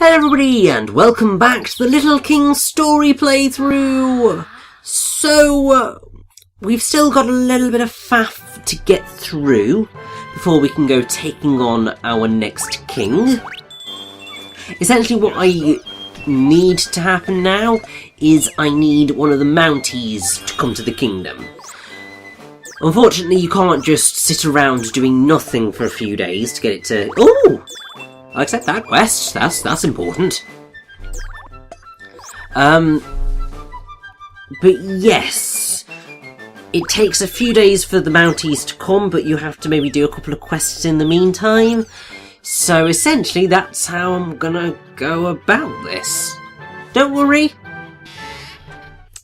Hello everybody, and welcome back to the Little King story playthrough! So, we've still got a little bit of faff to get through before we can go taking on our next king. Essentially what I need to happen now is I need one of the Mounties to come to the kingdom. Unfortunately, you can't just sit around doing nothing for a few days to get it to... Ooh! I'll accept that quest. That's important. But yes, it takes a few days for the Mounties to come, but you have to maybe do a couple of quests in the meantime. So essentially, that's how I'm gonna go about this. Don't worry,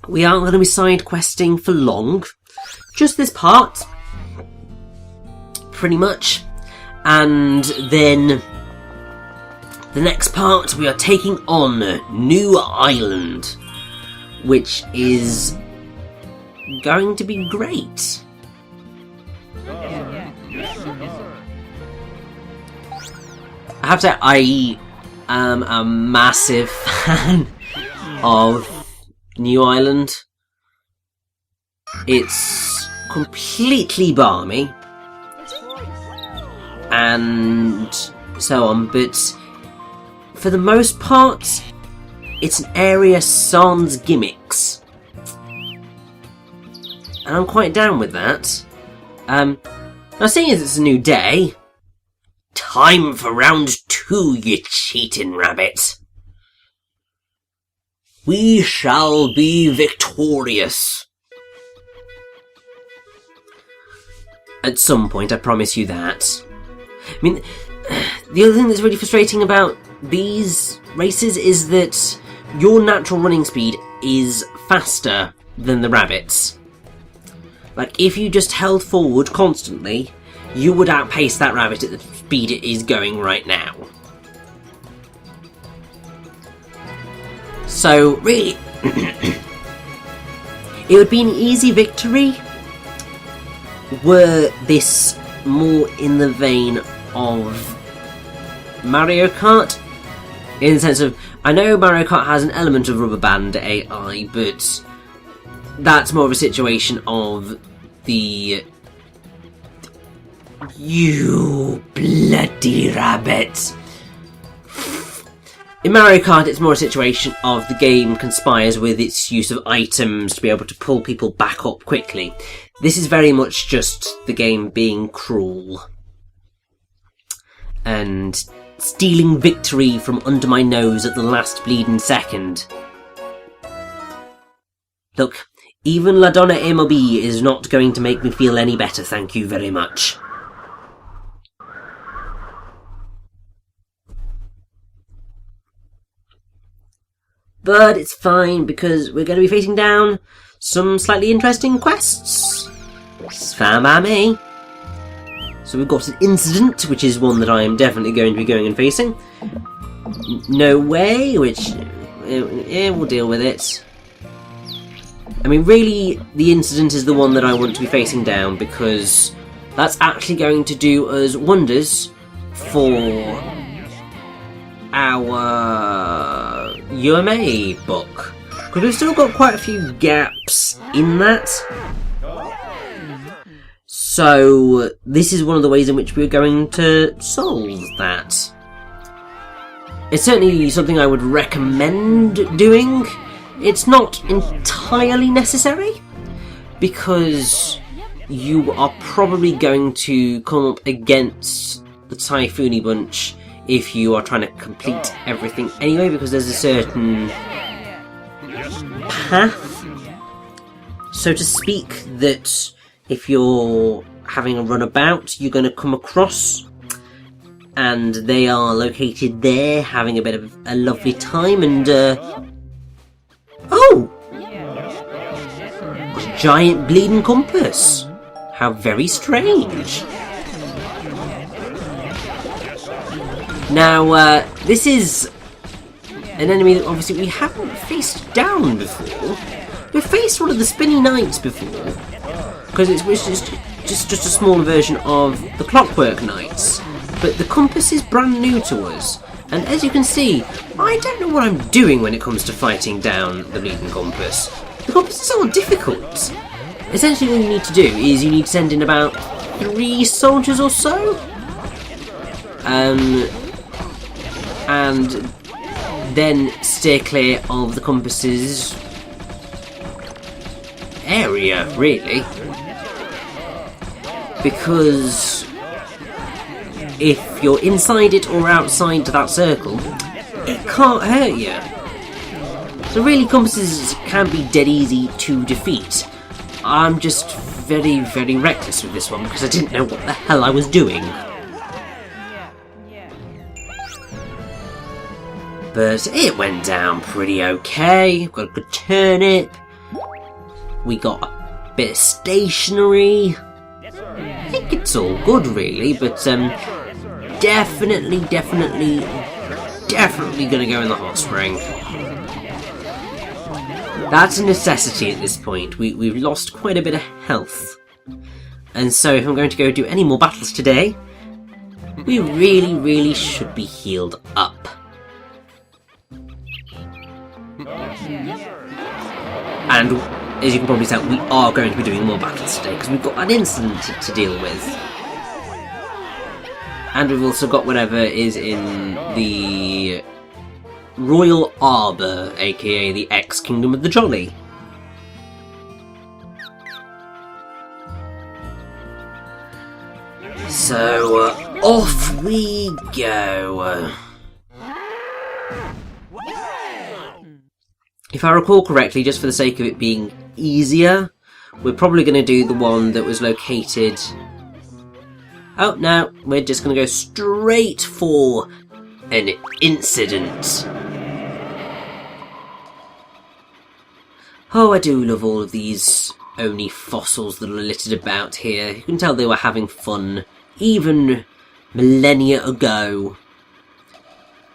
we aren't gonna be side questing for long. Just this part, pretty much, and then. The next part, we are taking on New Island, which is going to be great. I have to say, I am a massive fan of New Island. It's completely balmy, and so on, but for the most part, it's an area sans gimmicks. And I'm quite down with that. Now seeing as it's a new day, time for round 2, you cheating rabbit. We shall be victorious. At some point, I promise you that. I mean, the other thing that's really frustrating about these races is that your natural running speed is faster than the rabbits. Like, if you just held forward constantly, you would outpace that rabbit at the speed it is going right now. So, really, it would be an easy victory were this more in the vein of Mario Kart, in the sense of, I know Mario Kart has an element of rubber band AI, but that's more of a situation of the... You bloody rabbit! In Mario Kart, it's more a situation of the game conspires with its use of items to be able to pull people back up quickly. This is very much just the game being cruel and stealing victory from under my nose at the last bleeding second. Look, even La Donna MLB is not going to make me feel any better, thank you very much. But it's fine, because we're going to be facing down some slightly interesting quests. It's fine by me. So we've got an incident, which is one that I am definitely going to be going and facing. No way, which... yeah, we'll deal with it. I mean, really, the incident is the one that I want to be facing down, because that's actually going to do us wonders for our UMA book. Because we've still got quite a few gaps in that. So, this is one of the ways in which we're going to solve that. It's certainly something I would recommend doing. It's not entirely necessary, because you are probably going to come up against the Typhoony Bunch if you are trying to complete everything anyway, because there's a certain path, so to speak, that if you're having a runabout, you're going to come across, and they are located there, having a bit of a lovely time, and, oh! A giant bleeding compass! How very strange! Now, this is an enemy that obviously we haven't faced down before. We've faced one of the Spinny Knights before, because it's just a smaller version of the Clockwork Knights. But the compass is brand new to us, And as you can see, I don't know what I'm doing when it comes to fighting down the Bleeding Compass. The compass is all difficult. Essentially what you need to do is you need to send in about 3 soldiers or so. And then steer clear of the compass's area, really. Because if you're inside it or outside that circle, it can't hurt you. So really, compasses can be dead easy to defeat. I'm just very, very reckless with this one because I didn't know what the hell I was doing. But it went down pretty okay. Got a good turnip. We got a bit of stationery. I think it's all good, really, but definitely gonna go in the hot spring. That's a necessity at this point. We've lost quite a bit of health. And so if I'm going to go do any more battles today, we really should be healed up. And as you can probably tell, we are going to be doing more battles today because we've got an incident to deal with. And we've also got whatever is in the Royal Arbor, aka the ex-Kingdom of the Jolly. So, off we go. If I recall correctly, just for the sake of it being easier, we're probably going to do the one that was located... Oh, no, we're just going to go straight for an incident. Oh, I do love all of these Oni fossils that are littered about here. You can tell they were having fun, even millennia ago.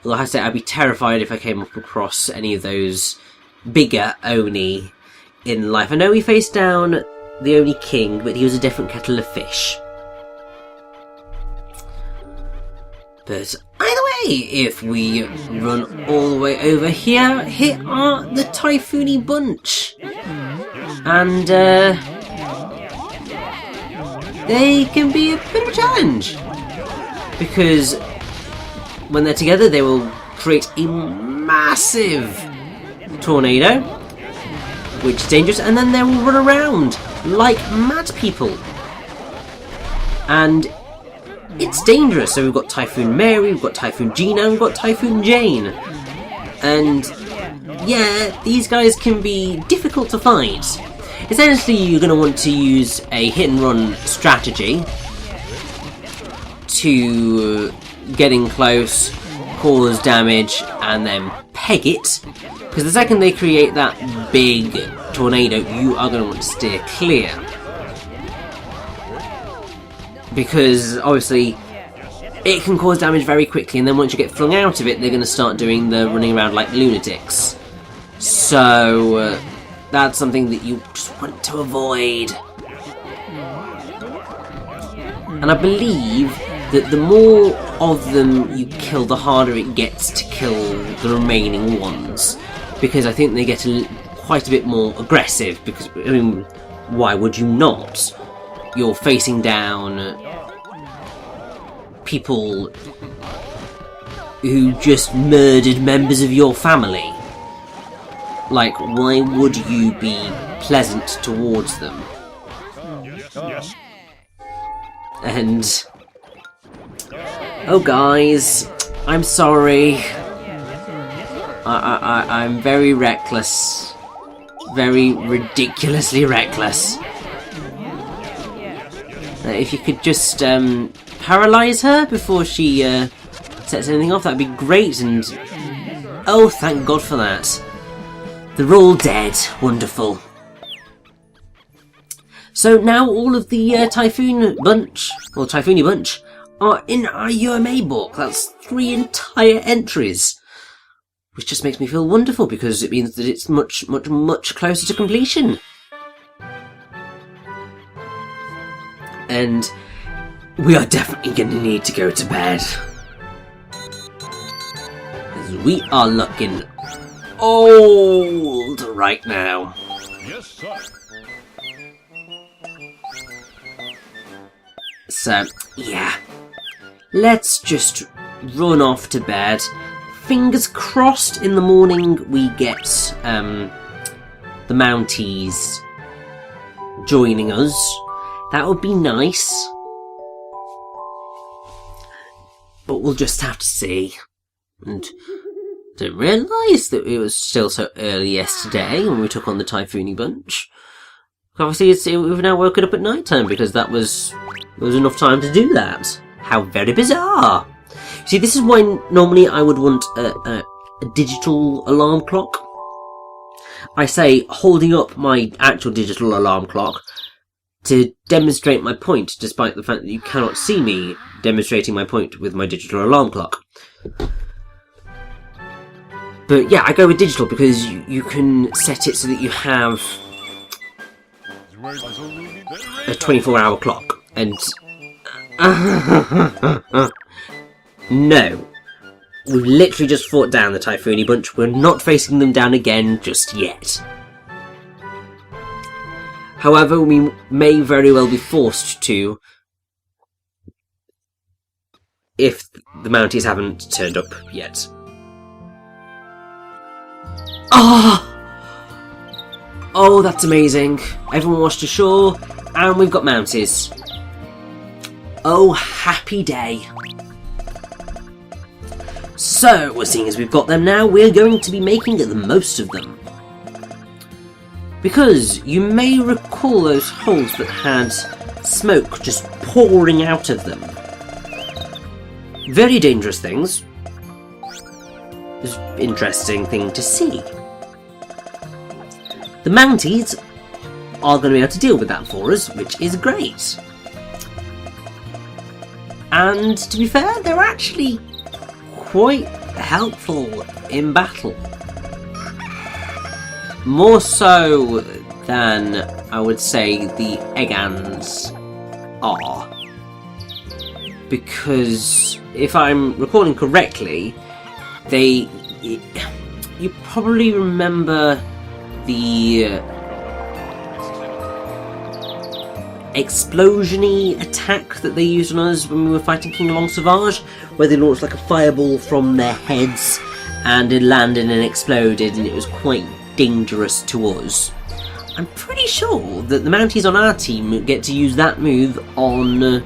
Well, I have to say, I'd be terrified if I came up across any of those bigger Oni in life. I know we faced down the Oni King, but he was a different kettle of fish. But either way, if we run all the way over here, here are the Typhoony Bunch. And they can be a bit of a challenge. Because when they're together, they will create a massive tornado, which is dangerous, and then they will run around like mad people. And it's dangerous. So we've got Typhoon Mary, we've got Typhoon Gina, and we've got Typhoon Jane. And yeah, these guys can be difficult to fight. Essentially, you're going to want to use a hit and run strategy to get in close, cause damage, and then peg it. Because the second they create that big tornado, you are going to want to steer clear. Because obviously it can cause damage very quickly, and then once you get flung out of it, they're going to start doing the running around like lunatics. So that's something that you just want to avoid. And I believe that the more of them you kill, the harder it gets to kill the remaining ones. Because I think they get quite a bit more aggressive, because, I mean, why would you not? You're facing down people who just murdered members of your family. Like, why would you be pleasant towards them? Yes. And... oh, guys, I'm sorry. I'm very reckless. Very ridiculously reckless. If you could just paralyze her before she sets anything off, that'd be great. And oh, thank God for that. They're all dead. Wonderful. So now all of the Typhoon Bunch, or Typhoony Bunch, are in our UMA book. That's 3 entire entries. Which just makes me feel wonderful, because it means that it's much closer to completion. And we are definitely going to need to go to bed. 'cause we are looking old right now. Yes, sir. So, yeah. Let's just run off to bed. Fingers crossed in the morning we get the Mounties joining us. That would be nice. But we'll just have to see. And didn't realise that it was still so early yesterday when we took on the Typhoony bunch. Obviously, we've now woken up at night time because there was enough time to do that. How very bizarre! See, this is why normally I would want a digital alarm clock. I say holding up my actual digital alarm clock to demonstrate my point, despite the fact that you cannot see me demonstrating my point with my digital alarm clock. But yeah, I go with digital because you can set it so that you have a 24-hour clock. And no, we've literally just fought down the Typhoony bunch. We're not facing them down again just yet. However, we may very well be forced to if the Mounties haven't turned up yet. Ah! Oh, that's amazing. Everyone washed ashore, and we've got Mounties. Oh, happy day. So, seeing as we've got them now, we're going to be making the most of them. Because you may recall those holes that had smoke just pouring out of them. Very dangerous things. It's an interesting thing to see. The Mounties are going to be able to deal with that for us, which is great. And to be fair, they're actually quite helpful in battle. More so than I would say the Eggans are. Because if I'm recalling correctly, you probably remember the explosion-y attack that they used on us when we were fighting King Long Sauvage, where they launched like a fireball from their heads and it landed and exploded, and it was quite dangerous to us. I'm pretty sure that the Mounties on our team get to use that move on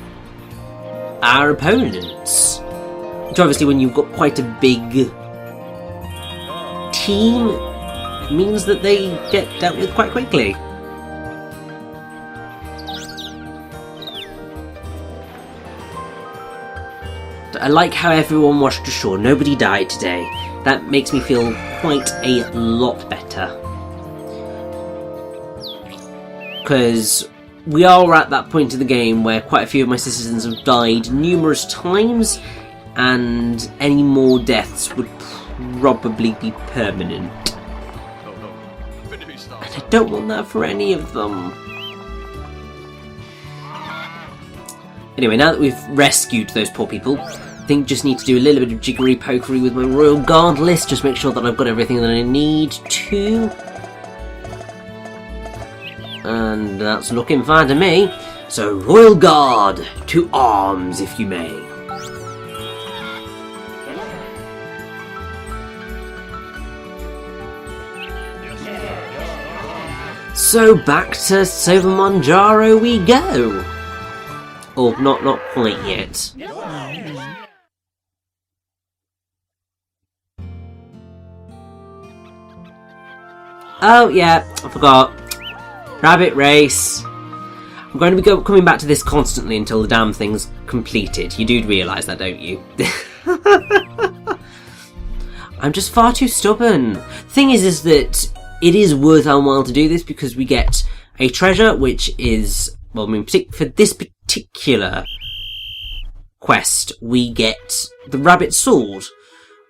our opponents. Which obviously, when you've got quite a big team, means that they get dealt with quite quickly. I like how everyone washed ashore. Nobody died today. That makes me feel quite a lot better. Because we are at that point in the game where quite a few of my citizens have died numerous times, and any more deaths would probably be permanent. And I don't want that for any of them. Anyway, now that we've rescued those poor people, I think just need to do a little bit of jiggery-pokery with my Royal Guard list, just make sure that I've got everything that I need to. And that's looking fine to me. So, Royal Guard, to arms, if you may. So, back to Sovamondjaro we go. Or not quite yet. Oh yeah, I forgot. Rabbit race. I'm going to be coming back to this constantly until the damn thing's completed. You do realise that, don't you? I'm just far too stubborn. The thing is that it is worth our while to do this because we get a treasure, which is, well, I mean, for this particular quest, we get the rabbit sword,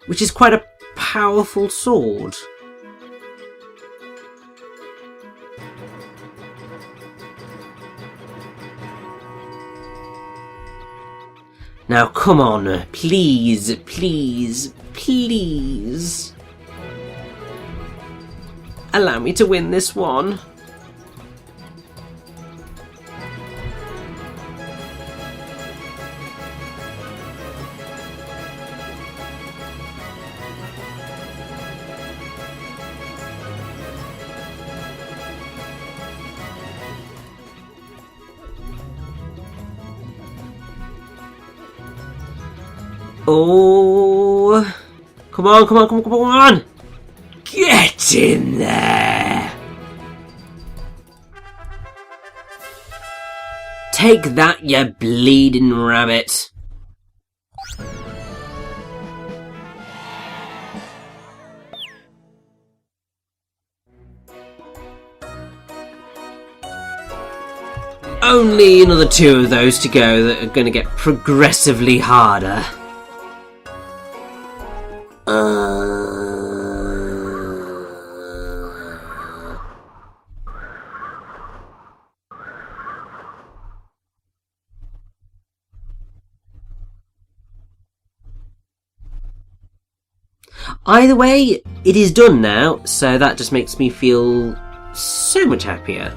which is quite a powerful sword. Now, come on, please, please, please allow me to win this one. Oh, come on, come on, come on, come on! Get in there! Take that, you bleeding rabbit! Only another 2 of those to go that are going to get progressively harder. Either way, it is done now, so that just makes me feel so much happier.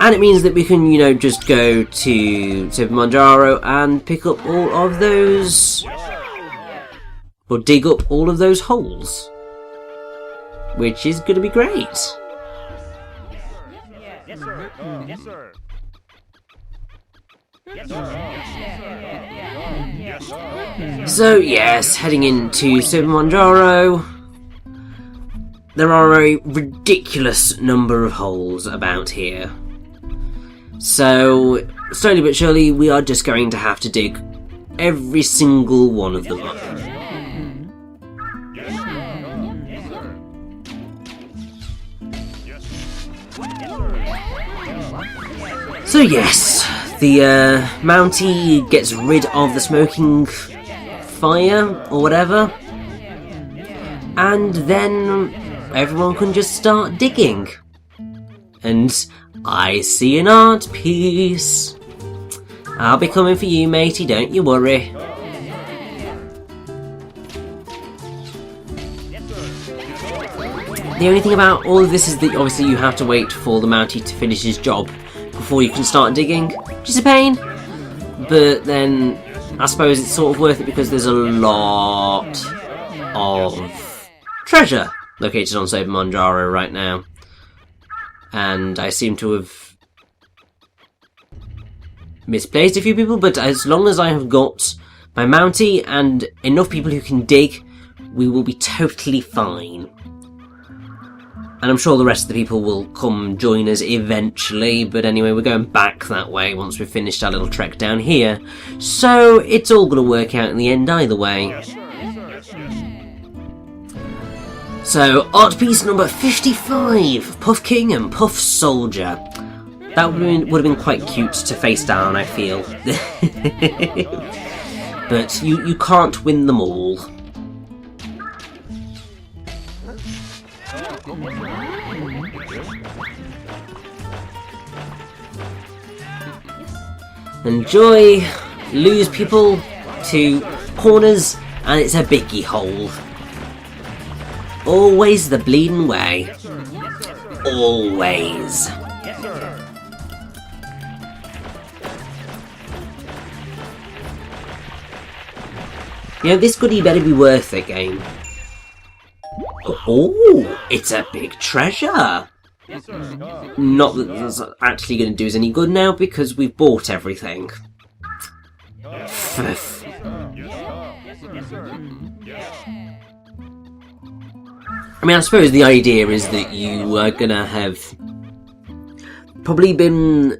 And it means that we can, you know, just go to Super Manjaro and pick up all of those... or dig up all of those holes. Which is going to be great. Yes, sir. Yes, sir. So yes, heading into Super Manjaro, there are a ridiculous number of holes about here. So slowly but surely we are just going to have to dig every single one of them up. So yes, the Mountie gets rid of the smoking fire or whatever, and then everyone can just start digging. And I see an art piece. I'll be coming for you, matey, don't you worry. The only thing about all of this is that obviously you have to wait for the Mountie to finish his job before you can start digging, which is a pain. But then I suppose it's sort of worth it because there's a lot of treasure located on Super Manjaro right now. And I seem to have misplaced a few people, but as long as I have got my Mountie and enough people who can dig, we will be totally fine. And I'm sure the rest of the people will come join us eventually, but anyway, we're going back that way once we've finished our little trek down here. So it's all going to work out in the end either way. So, art piece number 55, Puff King and Puff Soldier. That would have been quite cute to face down, I feel. But you can't win them all. Enjoy, lose people to corners, and it's a biggie hole. Always the bleeding way. Always. You know, this goodie better be worth it, game. Oh, it's a big treasure. Not that that's actually going to do us any good now because we've bought everything. I mean, I suppose the idea is that you are going to have probably been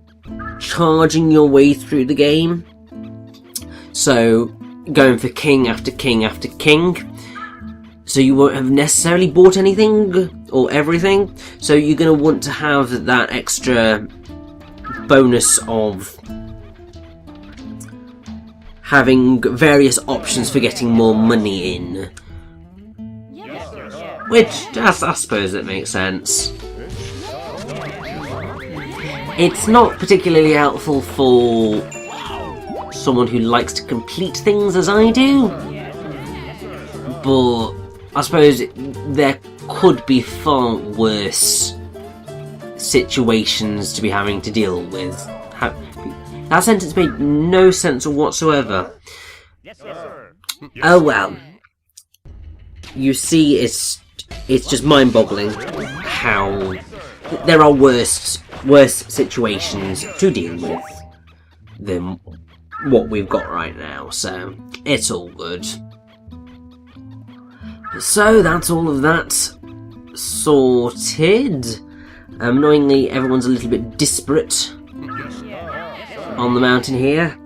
charging your way through the game. So, going for king after king after king. So you won't have necessarily bought anything or everything. So you're going to want to have that extra bonus of having various options for getting more money in. Which, I suppose it makes sense. It's not particularly helpful for someone who likes to complete things as I do. But I suppose there could be far worse situations to be having to deal with. That sentence made no sense whatsoever. Yes, sir. Oh well. You see, it's just mind-boggling how there are worse situations to deal with than what we've got right now, so it's all good. So that's all of that sorted. Annoyingly, everyone's a little bit disparate on the mountain here,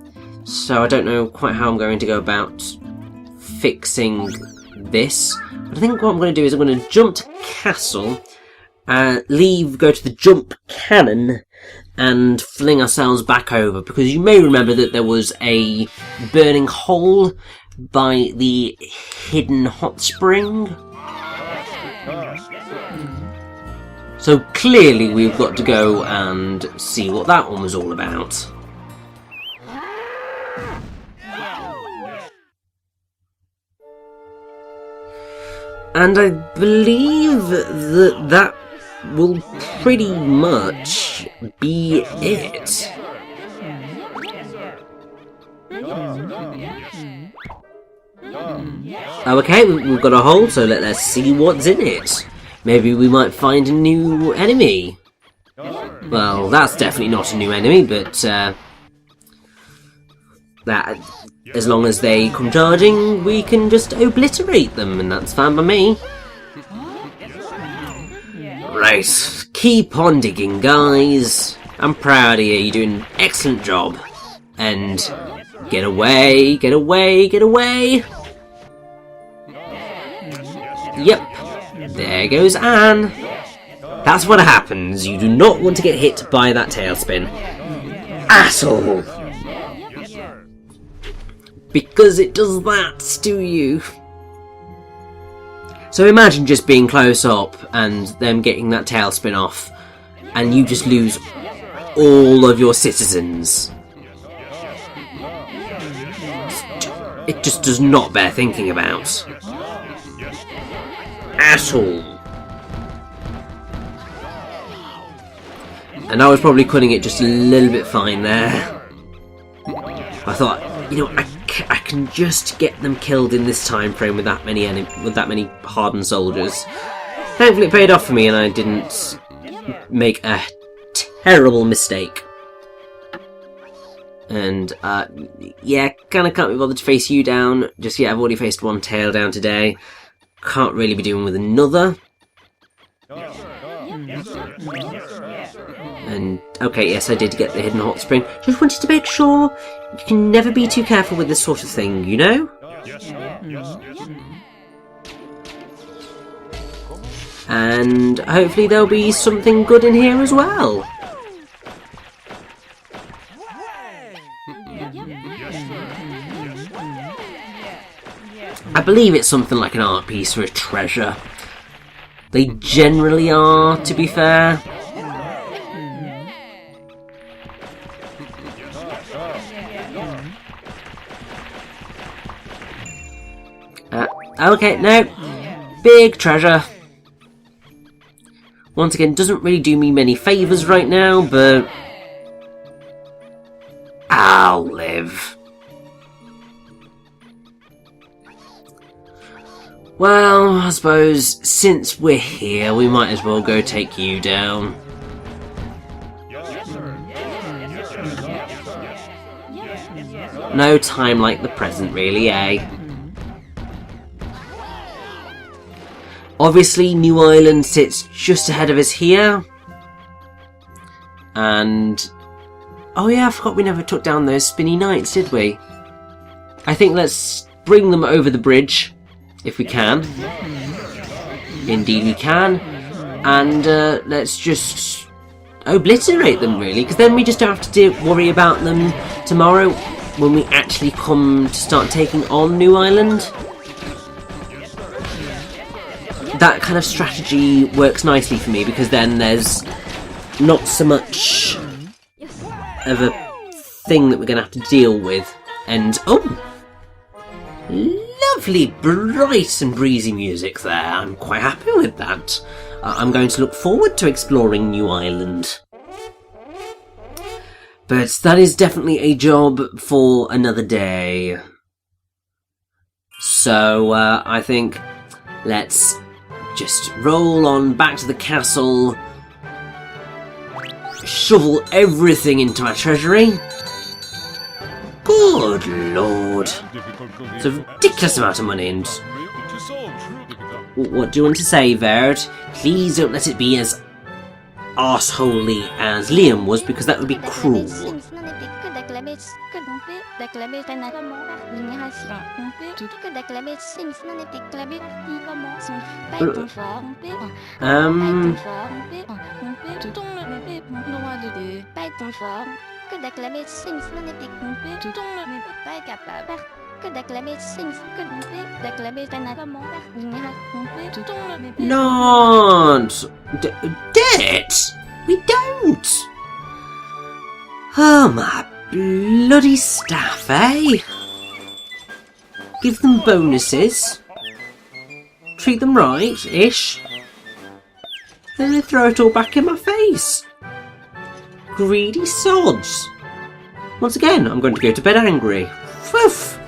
so I don't know quite how I'm going to go about fixing this. But I think what I'm going to do is I'm going to jump to castle, go to the jump cannon, and fling ourselves back over, because you may remember that there was a burning hole by the hidden hot spring. So clearly we've got to go and see what that one was all about. And I believe that will pretty much be it. Okay, we've got a hole, so let's see what's in it. Maybe we might find a new enemy. Well, that's definitely not a new enemy, but that, as long as they come charging, we can just obliterate them, and that's fine by me. Right, keep on digging, guys. I'm proud of you. You're doing an excellent job. And get away, get away, get away. Yep, there goes Anne. That's what happens. You do not want to get hit by that tailspin at all. Because it does that to you. So imagine just being close up and them getting that tailspin off, and you just lose all of your citizens. It just does not bear thinking about. At all. And I was probably cutting it just a little bit fine there. I thought, you know, I can just get them killed in this time frame with that many hardened soldiers. Thankfully it paid off for me and I didn't make a terrible mistake. And yeah, kinda can't be bothered to face you down just yet. I've already faced one tail down today. Can't really be doing with another. And okay, yes, I did get the hidden hot spring. Just wanted to make sure you can never be too careful with this sort of thing, you know? And hopefully there'll be something good in here as well. I believe it's something like an art piece or a treasure. They generally are, to be fair. Okay, no. Big treasure. Once again, doesn't really do me many favours right now, but I'll live. Well, I suppose since we're here, we might as well go take you down. No time like the present, really, eh? Obviously, New Island sits just ahead of us here. And oh yeah, I forgot we never took down those spinny knights, did we? I think let's bring them over the bridge. If we can. Indeed we can. And let's just obliterate them, really, because then we just don't have to worry about them tomorrow when we actually come to start taking on New Island. That kind of strategy works nicely for me, because then there's not so much of a thing that we're going to have to deal with And, oh! Lovely, bright and breezy music there. I'm quite happy with that. I'm going to look forward to exploring New Ireland. But that is definitely a job for another day. So, I think let's just roll on back to the castle, shovel everything into our treasury. Good lord. It's a ridiculous amount of money, and what do you want to say, Verd? Please don't let it be as arseholey as Liam was, because that would be cruel. Que d'acclamer Sphinx n'en était trompé, tout on ne n'est pas capable. Que d'acclamer Sphinx, que d'acclamer comment trompé, tout on ne n'est pas. Not debt. We don't. Oh my bloody staff, eh? Give them bonuses. Treat them right-ish. Then they throw it all back in my face. Greedy sods. Once again, I'm going to go to bed angry. Woof.